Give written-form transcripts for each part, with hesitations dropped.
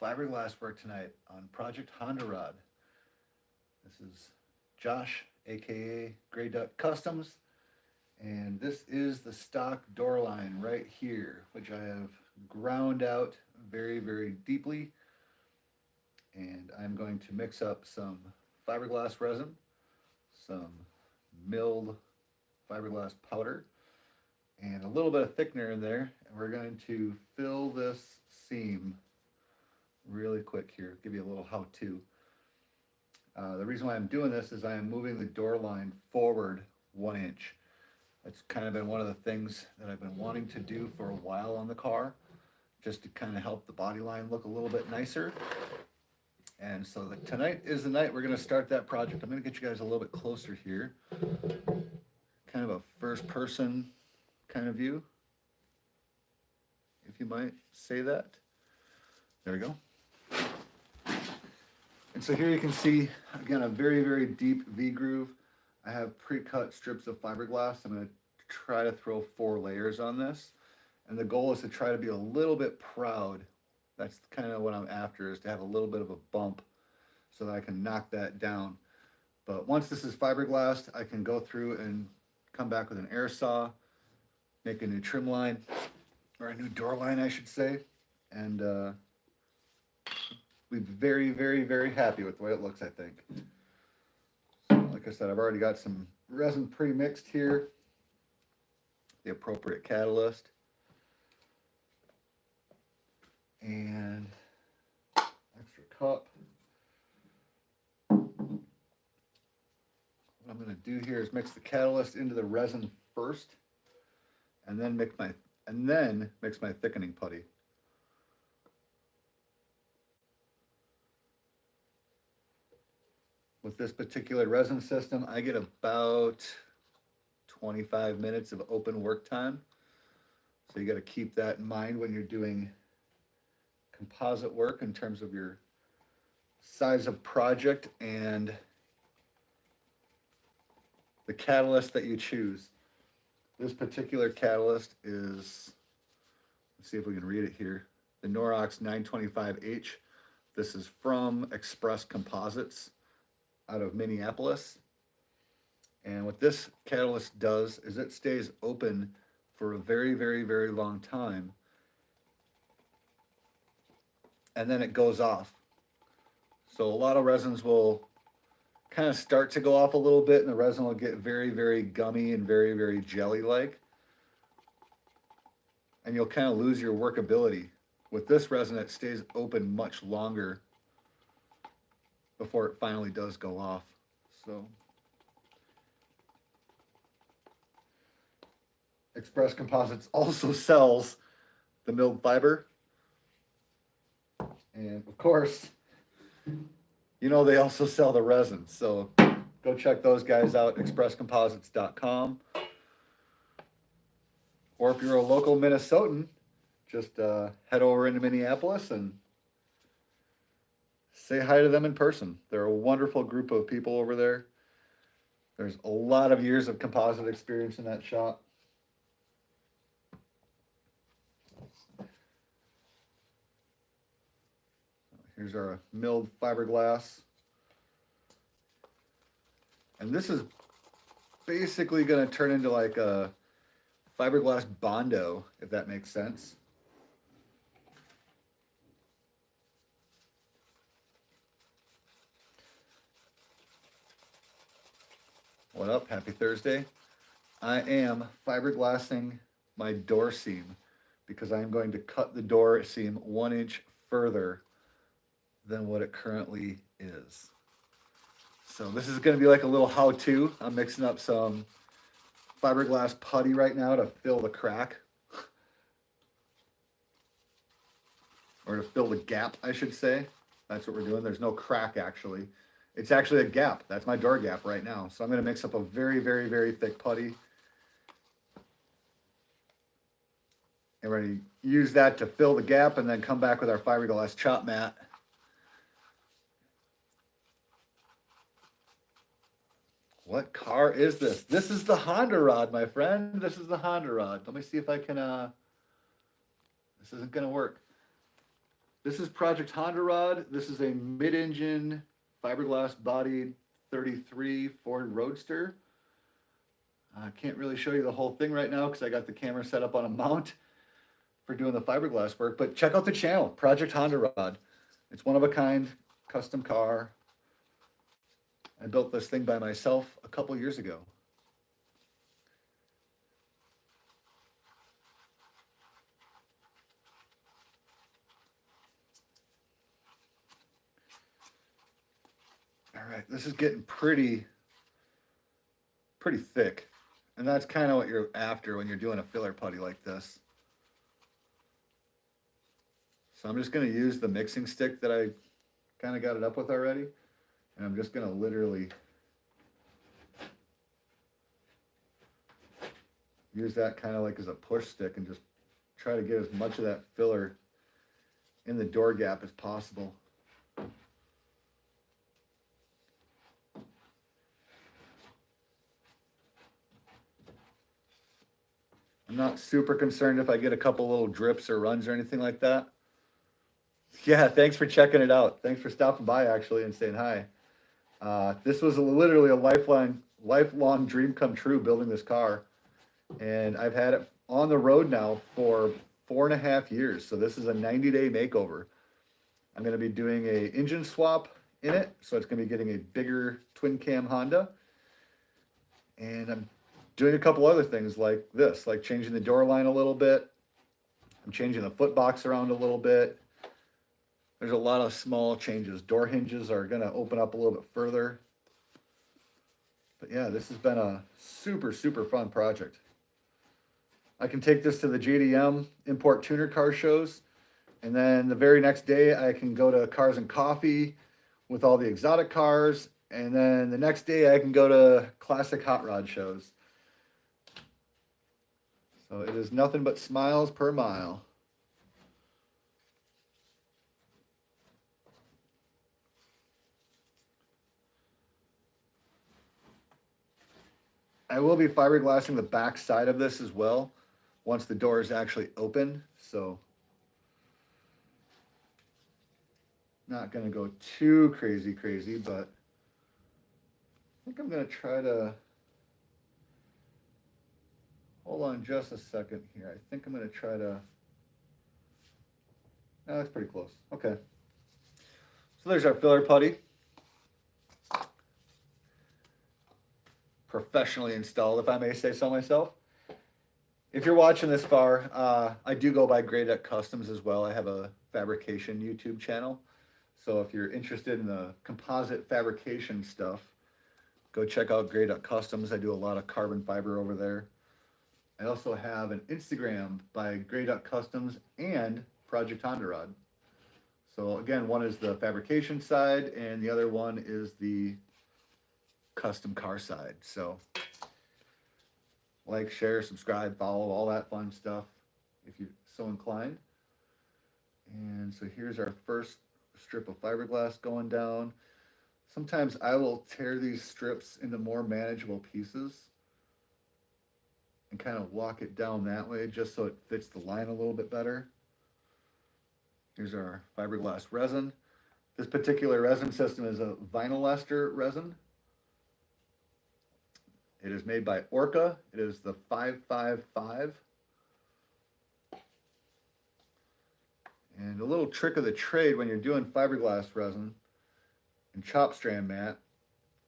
fiberglass work tonight on Project Hondarod. This is Josh, aka Grey Duck Customs, and this is the stock door line right here, which I have ground out very deeply. And I'm going to mix up some fiberglass resin, some milled fiberglass powder, and a little bit of thickener in there. And we're going to fill this seam really quick here, give you a little how-to. The reason why I'm doing this is I am moving the door line forward 1 inch. That's kind of been one of the things that I've been wanting to do for a while on the car, just to kind of help the body line look a little bit nicer. And so tonight is the night we're going to start that project. I'm going to get you guys a little bit closer here. Kind of a first person kind of view, if you might say that. There we go. And so here you can see, again, a very deep V-groove. I have pre-cut strips of fiberglass. I'm going to try to throw 4 layers on this. And the goal is to try to be a little bit proud. That's kind of what I'm after, is to have a little bit of a bump so that I can knock that down. But once this is fiberglassed, I can go through and come back with an air saw, make a new trim line, or a new door line, I should say, and be very happy with the way it looks, I think. So, like I said, I've already got some resin pre-mixed here, the appropriate catalyst, and extra cup. What I'm going to do here is mix the catalyst into the resin first, and then mix my thickening putty. With this particular resin system, I get about 25 minutes of open work time. So you got to keep that in mind when you're doing composite work in terms of your size of project and the catalyst that you choose. This particular catalyst is, let's see if we can read it here, the Norox 925H. This is from Express Composites out of Minneapolis. And what this catalyst does is it stays open for a very long time, and then it goes off. So a lot of resins will kind of start to go off a little bit, and the resin will get very gummy and very jelly-like, and you'll kind of lose your workability. With this resin, it stays open much longer before it finally does go off. So Express Composites also sells the milled fiber, and of course, you know, they also sell the resin. So go check those guys out, expresscomposites.com. Or if you're a local Minnesotan, just head over into Minneapolis and say hi to them in person. They're a wonderful group of people over there. There's a lot of years of composite experience in that shop. Here's our milled fiberglass. And this is basically going to turn into like a fiberglass bondo, if that makes sense. What up? Happy Thursday. I am fiberglassing my door seam because I am going to cut the door seam 1 inch further than what it currently is. So this is going to be like a little how-to. I'm mixing up some fiberglass putty right now to fill the crack, or to fill the gap, I should say. That's what we're doing. There's no crack, actually. It's actually a gap. That's my door gap right now. So I'm going to mix up a very thick putty, and we're going to use that to fill the gap, and then come back with our fiberglass chop mat. What car is this? This is the Hondarod, my friend. This is the Hondarod. Let me see if I can, this isn't going to work. This is Project Hondarod. This is a mid-engine fiberglass bodied 33 Ford Roadster. I can't really show you the whole thing right now because I got the camera set up on a mount for doing the fiberglass work, but check out the channel, Project Hondarod. It's one of a kind, custom car. I built this thing by myself a couple years ago. All right, this is getting pretty thick. And that's kind of what you're after when you're doing a filler putty like this. So I'm just going to use the mixing stick that I kind of got it up with already. And I'm just going to literally use that kind of like as a push stick and just try to get as much of that filler in the door gap as possible. I'm not super concerned if I get a couple little drips or runs or anything like that. Yeah, thanks for checking it out. Thanks for stopping by actually and saying hi. This was literally a lifelong dream come true building this car. And I've had it on the road now for 4.5 years. So this is a 90-day makeover. I'm going to be doing a engine swap in it. So it's going to be getting a bigger twin cam Honda. And I'm doing a couple other things like this, like changing the door line a little bit. I'm changing the foot box around a little bit. There's a lot of small changes. Door hinges are going to open up a little bit further. But yeah, this has been a super, super fun project. I can take this to the JDM import tuner car shows. And then the very next day, I can go to Cars and Coffee with all the exotic cars. And then the next day, I can go to classic hot rod shows. So it is nothing but smiles per mile. I will be fiberglassing the back side of this as well once the door is actually open. So not going to go too crazy, but I think I'm going to try to hold on just a second here. I think I'm going to try to, no, that's pretty close. Okay. So there's our filler putty. Professionally installed, if I may say so myself. If you're watching this far, I do go by Grey Duck Customs as well. I have a fabrication YouTube channel. So if you're interested in the composite fabrication stuff, go check out Grey Duck Customs. I do a lot of carbon fiber over there. I also have an Instagram by Grey Duck Customs and Project Hondarod. So again, one is the fabrication side and the other one is the custom car side. So like, share, subscribe, follow, all that fun stuff if you're so inclined. And so here's our first strip of fiberglass going down. Sometimes I will tear these strips into more manageable pieces and kind of walk it down that way just so it fits the line a little bit better. Here's our fiberglass resin. This particular resin system is a vinyl ester resin. It is made by Orca. It is the 555. And a little trick of the trade when you're doing fiberglass resin and chop strand mat,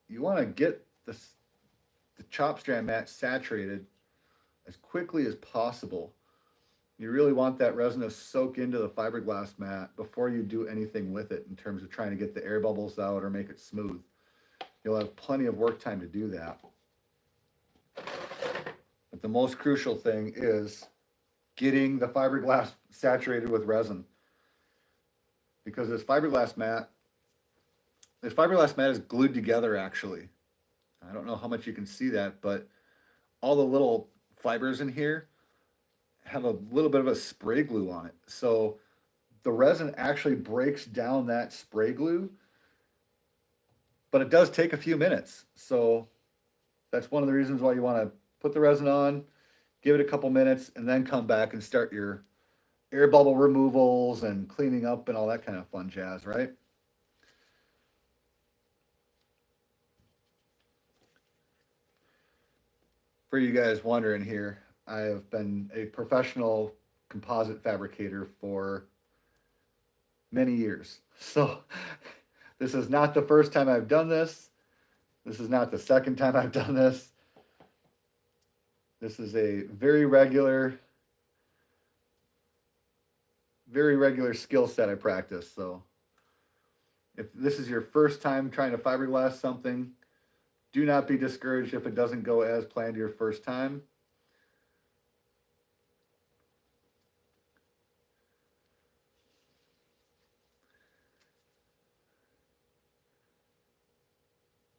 you want to get the chop strand mat saturated as quickly as possible. You really want that resin to soak into the fiberglass mat before you do anything with it in terms of trying to get the air bubbles out or make it smooth. You'll have plenty of work time to do that. But the most crucial thing is getting the fiberglass saturated with resin. Because this fiberglass mat is glued together actually. I don't know how much you can see that, but all the little fibers in here have a little bit of a spray glue on it. So the resin actually breaks down that spray glue, but it does take a few minutes. So that's one of the reasons why you want to put the resin on, give it a couple minutes, and then come back and start your air bubble removals and cleaning up and all that kind of fun jazz, right? For you guys wondering here, I have been a professional composite fabricator for many years. So this is not the first time I've done this. This is not the second time I've done this. This is a very regular skill set I practice. So if this is your first time trying to fiberglass something, do not be discouraged if it doesn't go as planned your first time.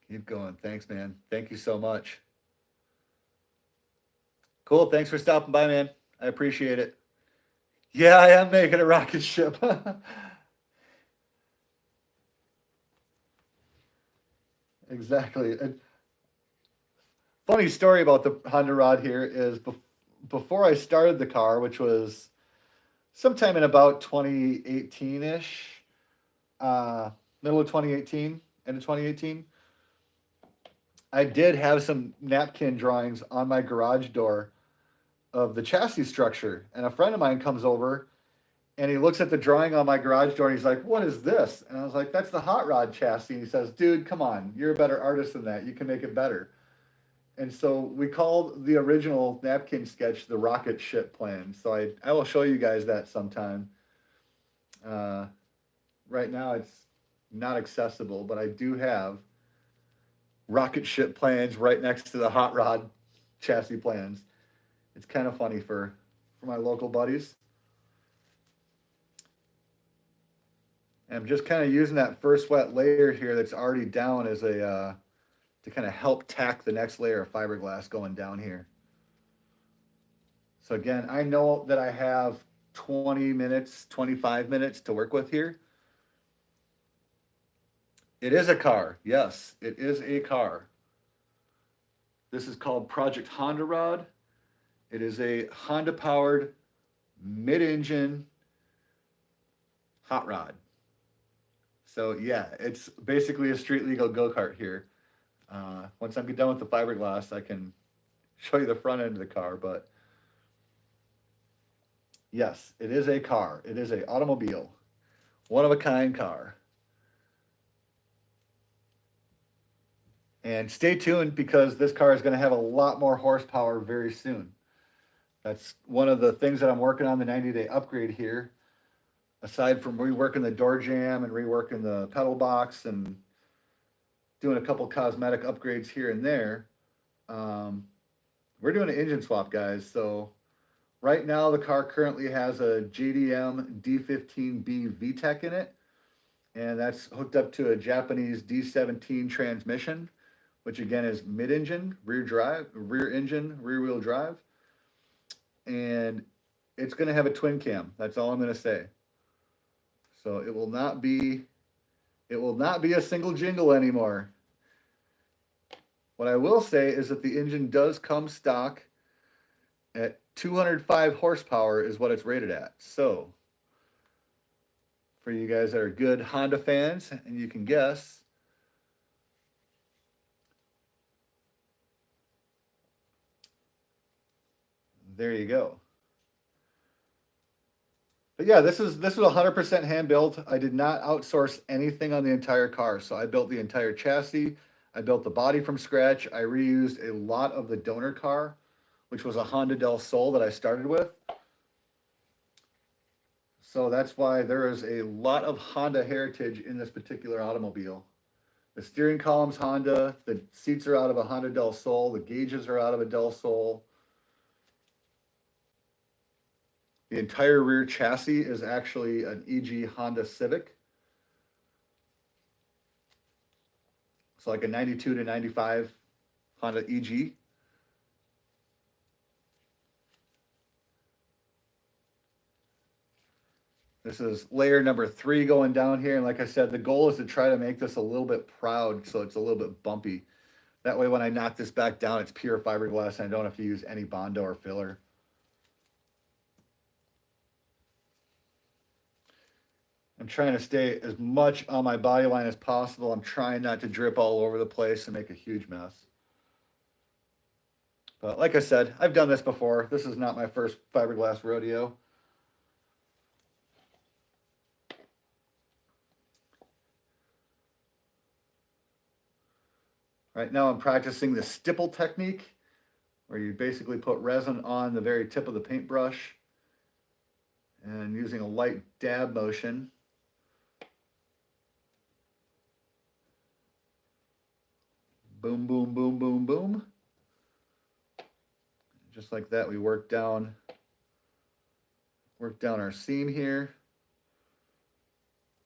Keep going. Thanks, man. Thank you so much. Cool. Thanks for stopping by, man. I appreciate it. Yeah, I am making a rocket ship. Exactly. And funny story about the Hondarod here is before I started the car, which was sometime in about 2018 ish, middle of 2018, end of 2018, I did have some napkin drawings on my garage door of the chassis structure. And a friend of mine comes over and he looks at the drawing on my garage door and he's like, "What is this?" And I was like, "That's the hot rod chassis." And he says, "Dude, come on. You're a better artist than that. You can make it better." And so we called the original napkin sketch the rocket ship plan. So I will show you guys that sometime. Uh, right now it's not accessible, but I do have rocket ship plans right next to the hot rod chassis plans. It's kind of funny for my local buddies. And I'm just kind of using that first wet layer here that's already down as a to kind of help tack the next layer of fiberglass going down here. So again, I know that I have 20 minutes, 25 minutes to work with here. It is a car. Yes, it is a car. This is called Project Hondarod. It is a Honda powered mid engine hot rod. So yeah, it's basically a street legal go kart here. Once I'm done with the fiberglass, I can show you the front end of the car. But yes, it is a car. It is a automobile, one of a kind car. And stay tuned because this car is going to have a lot more horsepower very soon. That's one of the things that I'm working on the 90-day upgrade here. Aside from reworking the door jamb and reworking the pedal box and doing a couple cosmetic upgrades here and there, we're doing an engine swap, guys. So right now the car currently has a JDM D15B VTEC in it, and that's hooked up to a Japanese D17 transmission, which again is mid-engine, rear engine, rear wheel drive. And it's going to have a twin cam. That's all I'm going to say. So it will not be a single jingle anymore. What I will say is that the engine does come stock at 205 horsepower is what it's rated at. So for you guys that are good Honda fans and you can guess, there you go. But yeah, this was 100% hand built. I did not outsource anything on the entire car. So I built the entire chassis. I built the body from scratch. I reused a lot of the donor car, which was a Honda Del Sol that I started with. So that's why there is a lot of Honda heritage in this particular automobile. The steering column's Honda. The seats are out of a Honda Del Sol. The gauges are out of a Del Sol. The entire rear chassis is actually an EG Honda Civic. So like a 92 to 95 Honda EG. This is layer number 3 going down here. And like I said, the goal is to try to make this a little bit proud so it's a little bit bumpy. That way when I knock this back down, it's pure fiberglass and I don't have to use any Bondo or filler. I'm trying to stay as much on my body line as possible. I'm trying not to drip all over the place and make a huge mess. But like I said, I've done this before. This is not my first fiberglass rodeo. Right now I'm practicing the stipple technique, where you basically put resin on the very tip of the paintbrush and using a light dab motion. Boom, boom, boom, boom, boom. Just like that, we work down our seam here.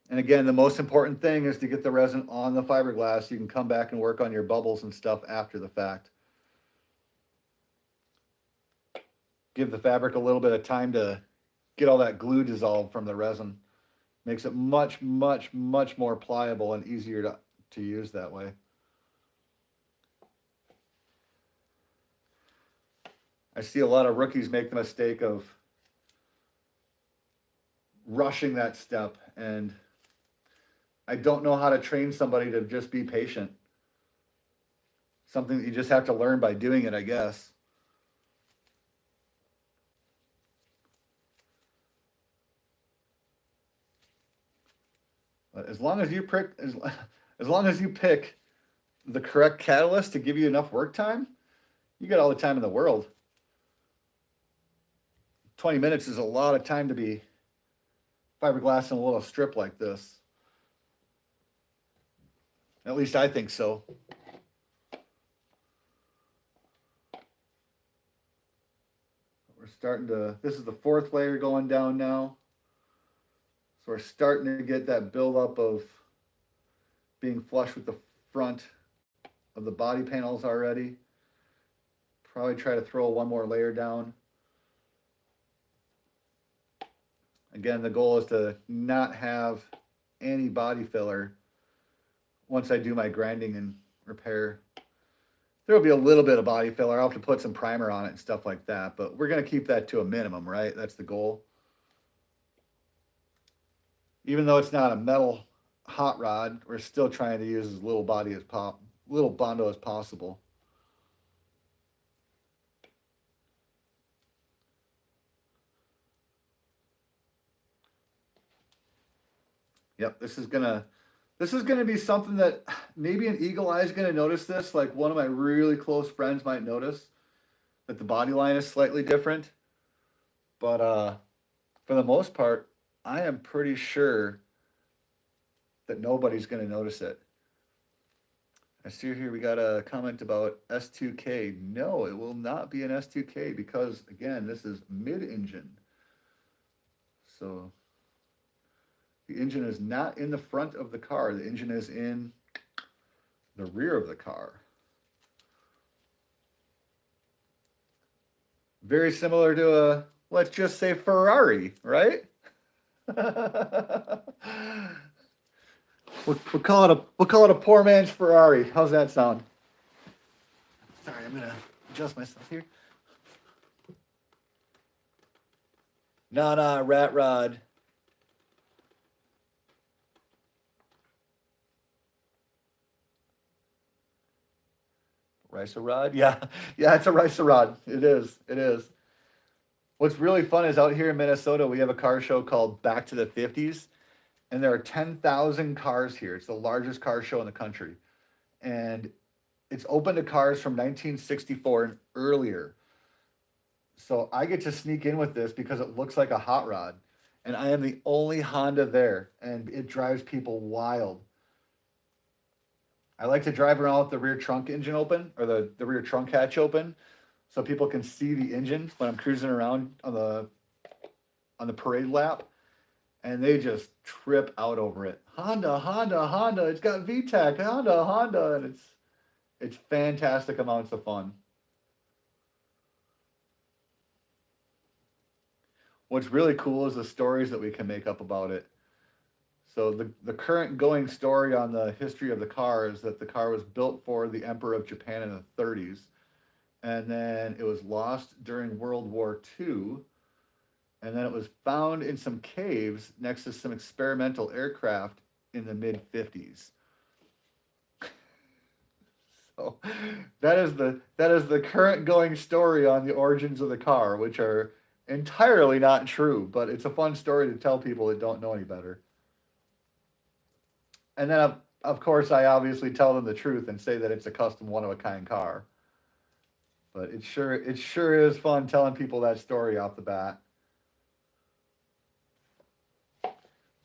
And again, the most important thing is to get the resin on the fiberglass. You can come back and work on your bubbles and stuff after the fact. Give the fabric a little bit of time to get all that glue dissolved from the resin. Makes it much, much, much more pliable and easier to use that way. I see a lot of rookies make the mistake of rushing that step, and I don't know how to train somebody to just be patient. Something that you just have to learn by doing it, I guess. But as long as you pick the correct catalyst to give you enough work time, you got all the time in the world. 20 minutes is a lot of time to be fiberglassing a little strip like this. At least I think so. We're starting to, this is the fourth layer going down now. So we're starting to get that buildup of being flush with the front of the body panels already. Probably try to throw one more layer down. Again, the goal is to not have any body filler once I do my grinding and repair. There will be a little bit of body filler. I'll have to put some primer on it and stuff like that, but we're going to keep that to a minimum, right? That's the goal. Even though it's not a metal hot rod, we're still trying to use as little bondo as possible. Yep, this is gonna be something that maybe an eagle eye is gonna notice this. Like one of my really close friends might notice that the body line is slightly different. But for the most part, I am pretty sure that nobody's gonna notice it. I see here we got a comment about S2K. No, it will not be an S2K because again, this is mid-engine. So the engine is not in the front of the car. The engine is in the rear of the car. Very similar to a, let's just say Ferrari, right? We'll call it a poor man's Ferrari. How's that sound? Sorry, I'm gonna adjust myself here. Nah, rat rod. Ricer rod? Yeah, it's a ricer rod. It is. What's really fun is out here in Minnesota, we have a car show called Back to the 50s, and there are 10,000 cars here. It's the largest car show in the country. And it's open to cars from 1964 and earlier. So I get to sneak in with this because it looks like a hot rod. And I am the only Honda there, and it drives people wild. I like to drive around with the rear trunk engine open, or the rear trunk hatch open, so people can see the engine when I'm cruising around on the parade lap, and they just trip out over it. Honda, it's got VTEC, Honda, and it's fantastic amounts of fun. What's really cool is the stories that we can make up about it. So the current going story on the history of the car is that the car was built for the Emperor of Japan in the 30s, and then it was lost during World War II, And then it was found in some caves next to some experimental aircraft in the mid 50s. So that is the current going story on the origins of the car, which are entirely not true, but it's a fun story to tell people that don't know any better. And then of course I obviously tell them the truth and say that it's a custom one of a kind car. But it sure is fun telling people that story off the bat.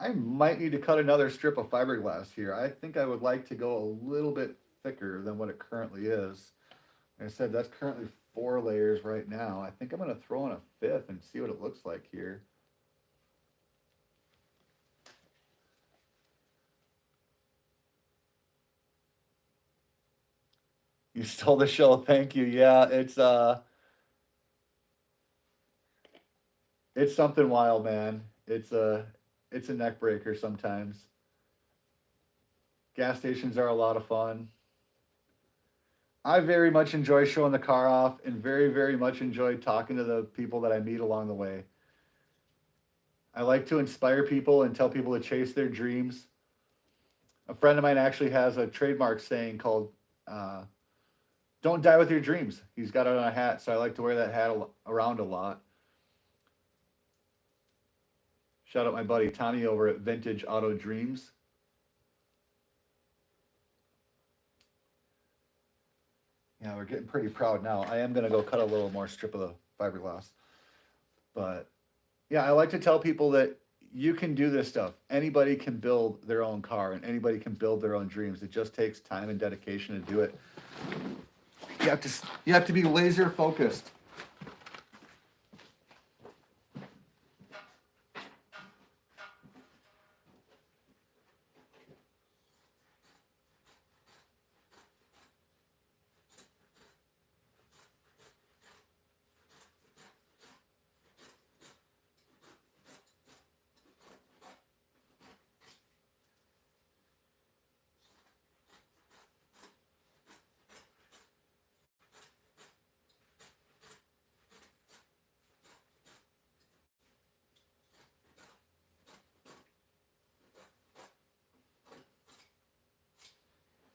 I might need to cut another strip of fiberglass here. I think I would like to go a little bit thicker than what it currently is. Like I said, that's currently 4 layers right now. I think I'm going to throw in a fifth and see what it looks like here. You stole the show. Thank you. Yeah, it's something wild, man. It's a neck breaker sometimes. Gas stations are a lot of fun. I very much enjoy showing the car off and very, very much enjoy talking to the people that I meet along the way. I like to inspire people and tell people to chase their dreams. A friend of mine actually has a trademark saying called "Don't die with your dreams." He's got it on a hat, so I like to wear that hat around a lot. Shout out my buddy Tommy over at Vintage Auto Dreams. Yeah, we're getting pretty proud now. I am gonna go cut a little more strip of the fiberglass, but yeah, I like to tell people that you can do this stuff. Anybody can build their own car and anybody can build their own dreams. It just takes time and dedication to do it. You have to be laser focused.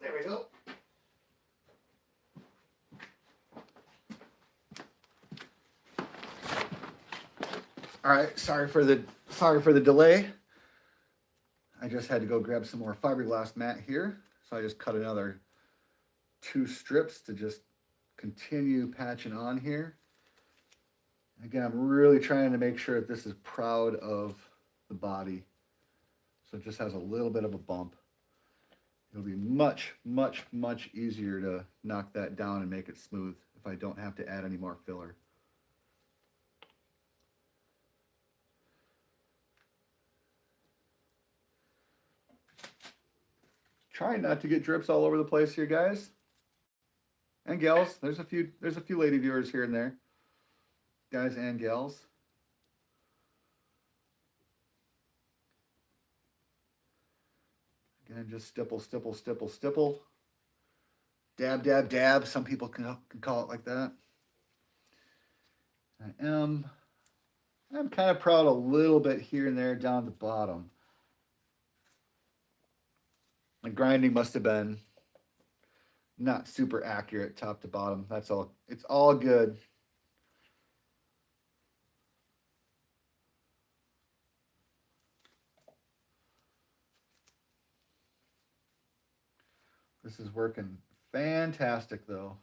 There we go. All right, sorry for the delay. I just had to go grab some more fiberglass mat here. So I just cut another 2 strips to just continue patching on here. Again, I'm really trying to make sure that this is proud of the body. So it just has a little bit of a bump. It'll be much, much, much easier to knock that down and make it smooth if I don't have to add any more filler. Trying not to get drips all over the place here, guys and gals. There's a few lady viewers here and there, guys and gals. Again, just stipple, stipple, stipple, stipple. Dab, dab, dab. Some people can call it like that. I'm kind of proud a little bit here and there down the bottom. The grinding must have been not super accurate top to bottom. That's all. It's all good. This is working fantastic though.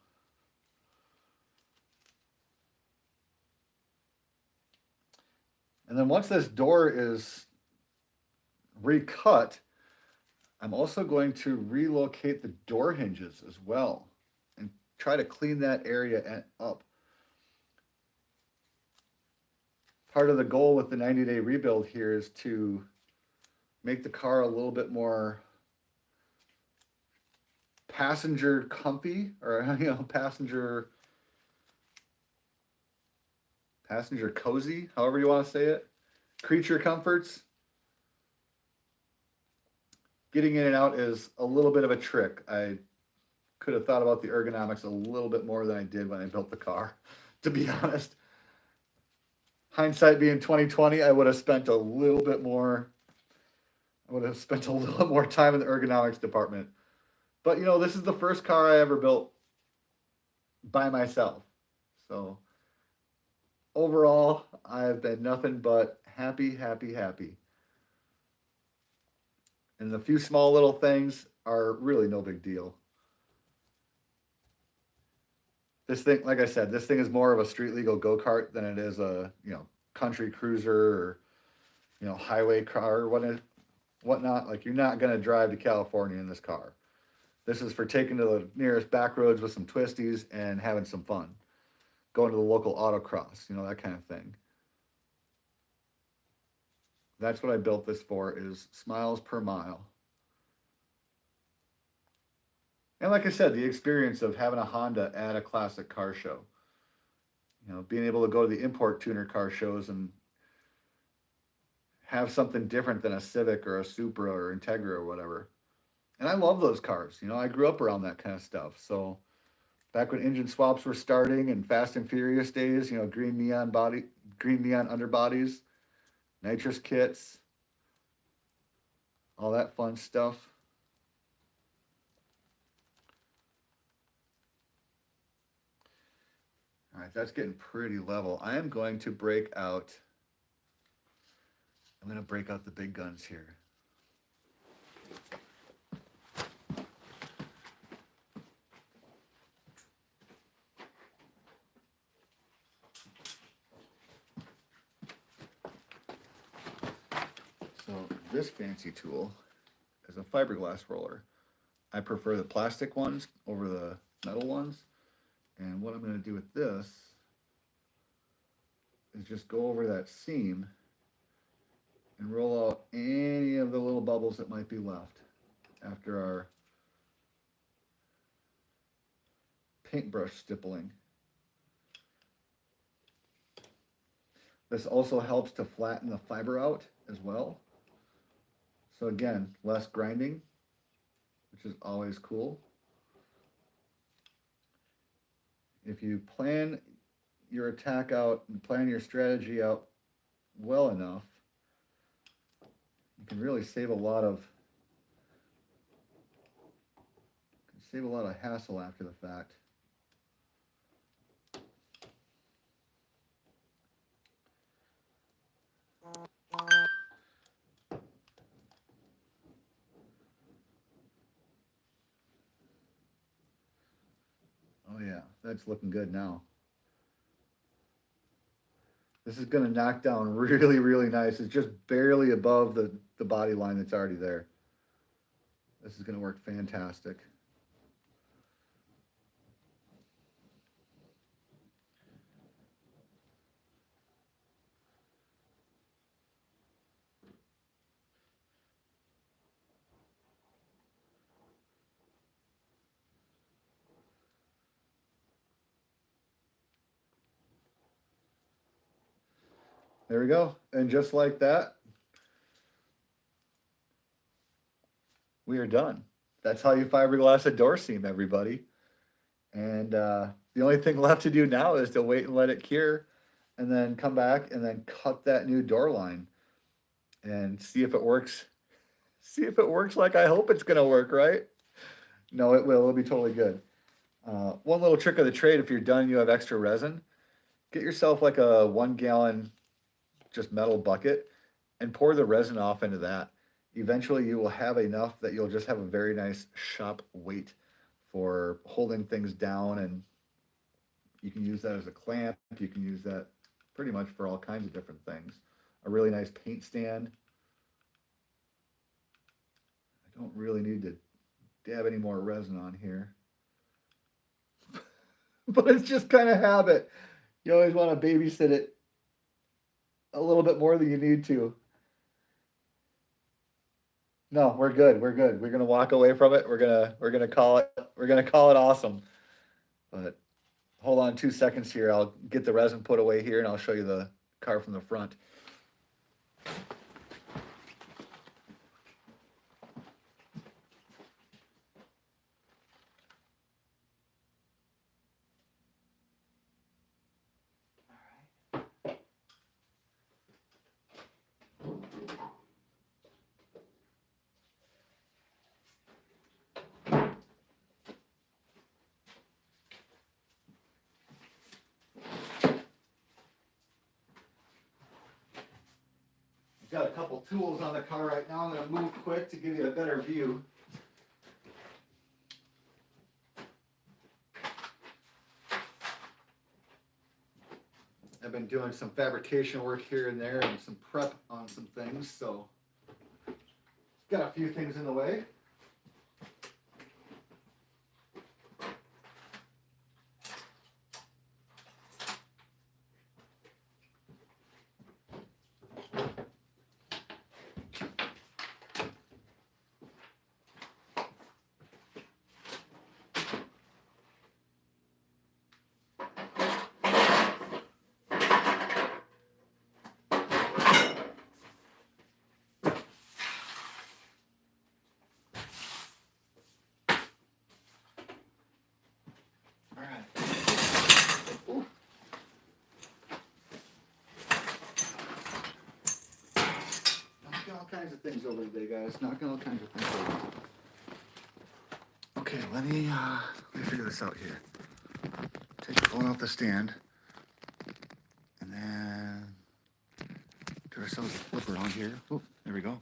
And then once this door is recut, I'm also going to relocate the door hinges as well and try to clean that area up. Part of the goal with the 90-day rebuild here is to make the car a little bit more passenger comfy, or passenger cozy, however you want to say it. Creature comforts. Getting in and out is a little bit of a trick. I could have thought about the ergonomics a little bit more than I did when I built the car, to be honest. Hindsight being 2020, I would have spent a little bit more. I would have spent a little more time in the ergonomics department. But you know, this is the first car I ever built by myself. So overall, I've been nothing but happy, happy, happy. And the few small little things are really no big deal. This thing, like I said, this thing is more of a street legal go kart than it is a country cruiser or highway car or whatnot. Like you're not gonna drive to California in this car. This is for taking to the nearest back roads with some twisties and having some fun. Going to the local autocross, that kind of thing. That's what I built this for, is smiles per mile. And like I said, the experience of having a Honda at a classic car show. Being able to go to the import tuner car shows and have something different than a Civic or a Supra or Integra or whatever. And I love those cars. I grew up around that kind of stuff. So back when engine swaps were starting and Fast and Furious days, green neon underbodies, nitrous kits, all that fun stuff. All right, that's getting pretty level. I'm going to break out the big guns here. So this fancy tool is a fiberglass roller. I prefer the plastic ones over the metal ones. And what I'm going to do with this is just go over that seam and roll out any of the little bubbles that might be left after our paintbrush stippling. This also helps to flatten the fiber out as well. So again, less grinding, which is always cool. If you plan your attack out and plan your strategy out well enough, you can really save a lot of hassle after the fact. Oh yeah, that's looking good now. This is going to knock down really, really nice. It's just barely above the body line that's already there. This is going to work fantastic. There we go. And just like that, we are done. That's how you fiberglass a door seam, everybody. And the only thing left to do now is to wait and let it cure and then come back and then cut that new door line and see if it works. See if it works like I hope it's going to work, right? No, it will. It'll be totally good. One little trick of the trade, if you're done and you have extra resin, get yourself like a 1 gallon just metal bucket and pour the resin off into that. Eventually you will have enough that you'll just have a very nice shop weight for holding things down, and you can use that as a clamp. You can use that pretty much for all kinds of different things. A really nice paint stand. I don't really need to dab any more resin on here. But it's just kind of habit. You always want to babysit it a little bit more than you need to. No, we're good. We're good. We're gonna walk away from it. We're gonna call it awesome. But hold on 2 seconds here. I'll get the resin put away here and I'll show you the car from the front. got a couple tools on the car right now. I'm going to move quick to give you a better view. I've been doing some fabrication work here and there and some prep on some things, so got a few things in the way. All kinds of things over today, guys. Knocking all kinds of things over. Okay, let me figure this out here. Take the phone off the stand, and then do ourselves a flip around here. Oh, there we go.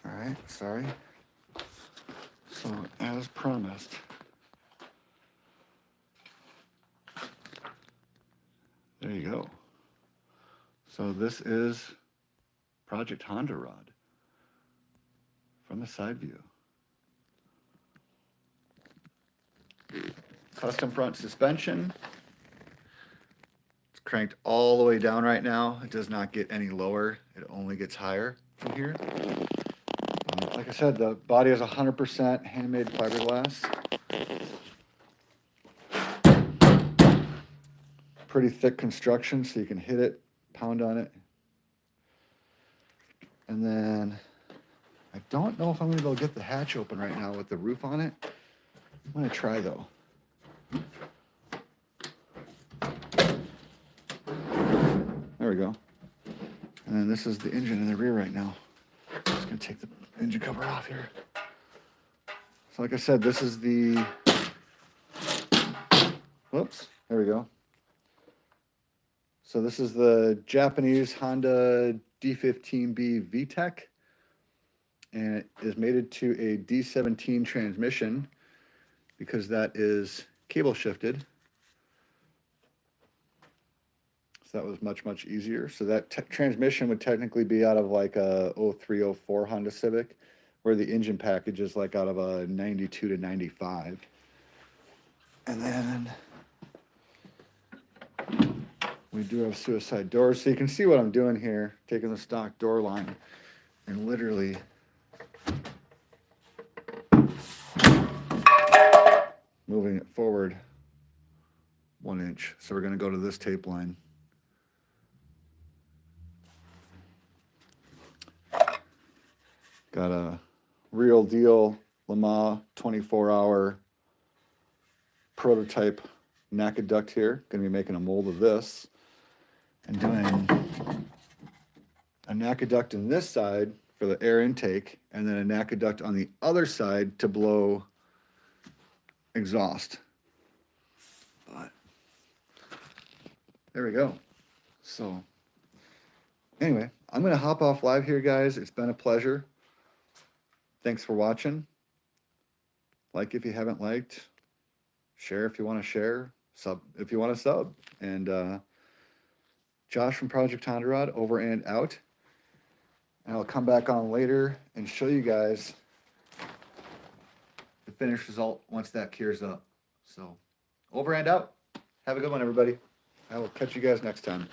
All right, sorry. So, as promised, there you go. So this is Project Hondarod from the side view. Custom front suspension. It's cranked all the way down right now. It does not get any lower. It only gets higher from here. Like I said, the body is 100% handmade fiberglass. Pretty thick construction, so you can hit it, pound on it. And then, I don't know if I'm going to be able to get the hatch open right now with the roof on it. I'm going to try though. There we go. And then this is the engine in the rear right now. I'm just going to take the engine cover off here. So like I said, this is the, whoops, there we go. So this is the Japanese Honda D15B VTEC, and it is mated to a D17 transmission because that is cable shifted. So that was much, much easier. So that transmission would technically be out of like a 03, 04 Honda Civic, where the engine package is like out of a 92 to 95. And then we do have suicide doors. So you can see what I'm doing here, taking the stock door line and literally moving it forward 1 inch. So we're going to go to this tape line. Got a real deal Lamar 24-hour prototype NACA here. Going to be making a mold of this and doing a NACA in this side for the air intake, and then a NACA on the other side to blow exhaust. But there we go. So anyway, I'm going to hop off live here, guys. It's been a pleasure. Thanks for watching. Like if you haven't liked, share if you want to share, sub if you want to sub. And Josh from Project Hondarod, over and out. And I'll come back on later and show you guys the finished result once that cures up. So over and out. Have a good one, everybody. I will catch you guys next time.